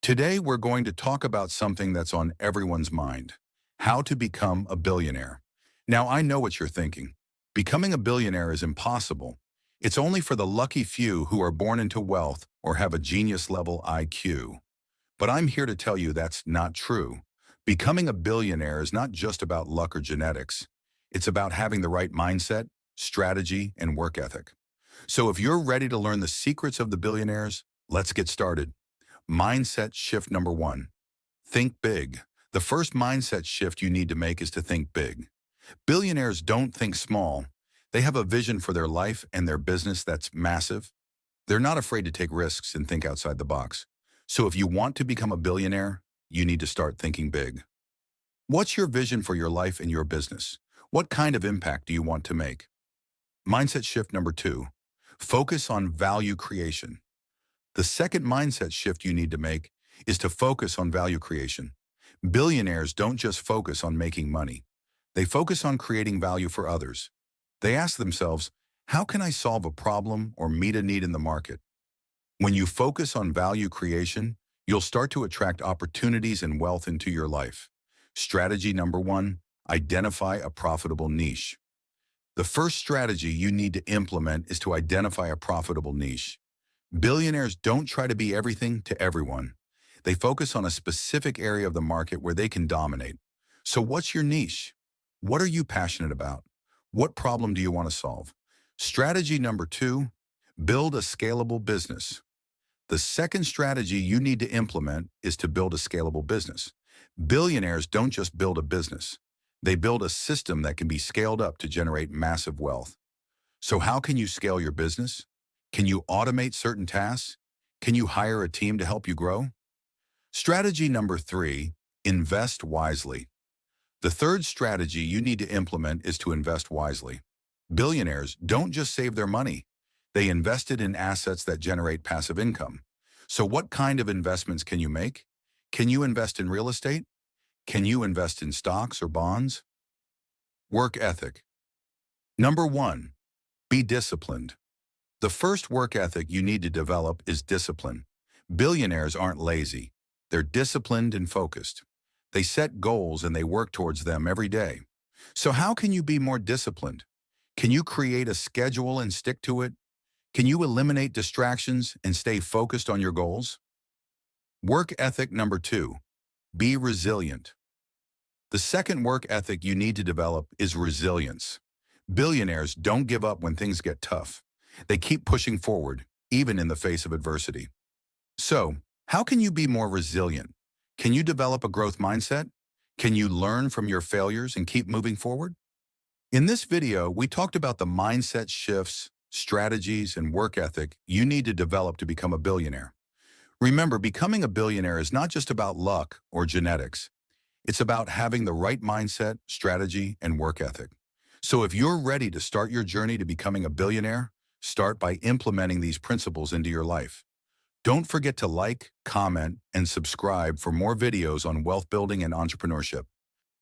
Today, we're going to talk about something that's on everyone's mind: how to become a billionaire. Now, I know what you're thinking. Becoming a billionaire is impossible. It's only for the lucky few who are born into wealth or have a genius-level IQ. But I'm here to tell you that's not true. Becoming a billionaire is not just about luck or genetics. It's about having the right mindset, strategy, and work ethic. So if you're ready to learn the secrets of the billionaires, let's get started. Mindset shift number one: think big. The first mindset shift you need to make is to think big. Billionaires don't think small. They have a vision for their life and their business that's massive. They're not afraid to take risks and think outside the box. So if you want to become a billionaire, you need to start thinking big. What's your vision for your life and your business? What kind of impact do you want to make? Mindset shift number two: focus on value creation. The second mindset shift you need to make is to focus on value creation. Billionaires don't just focus on making money. They focus on creating value for others. They ask themselves, how can I solve a problem or meet a need in the market? When you focus on value creation, you'll start to attract opportunities and wealth into your life. Strategy number one: identify a profitable niche. The first strategy you need to implement is to identify a profitable niche. Billionaires don't try to be everything to everyone. They focus on a specific area of the market where they can dominate. So what's your niche? What are you passionate about? What problem do you want to solve? Strategy number two: build a scalable business. The second strategy you need to implement is to build a scalable business. Billionaires don't just build a business. They build a system that can be scaled up to generate massive wealth. So how can you scale your business? Can you automate certain tasks? Can you hire a team to help you grow? Strategy number three: invest wisely. The third strategy you need to implement is to invest wisely. Billionaires don't just save their money. They invest it in assets that generate passive income. So what kind of investments can you make? Can you invest in real estate? Can you invest in stocks or bonds? Work ethic. Number one, be disciplined. The first work ethic you need to develop is discipline. Billionaires aren't lazy. They're disciplined and focused. They set goals and they work towards them every day. So how can you be more disciplined? Can you create a schedule and stick to it? Can you eliminate distractions and stay focused on your goals? Work ethic number two: be resilient. The second work ethic you need to develop is resilience. Billionaires don't give up when things get tough. They keep pushing forward, even in the face of adversity. So, how can you be more resilient? Can you develop a growth mindset? Can you learn from your failures and keep moving forward? In this video, we talked about the mindset shifts, strategies, and work ethic you need to develop to become a billionaire. Remember, becoming a billionaire is not just about luck or genetics. It's about having the right mindset, strategy, and work ethic. So if you're ready to start your journey to becoming a billionaire, start by implementing these principles into your life. Don't forget to like, comment, and subscribe for more videos on wealth building and entrepreneurship.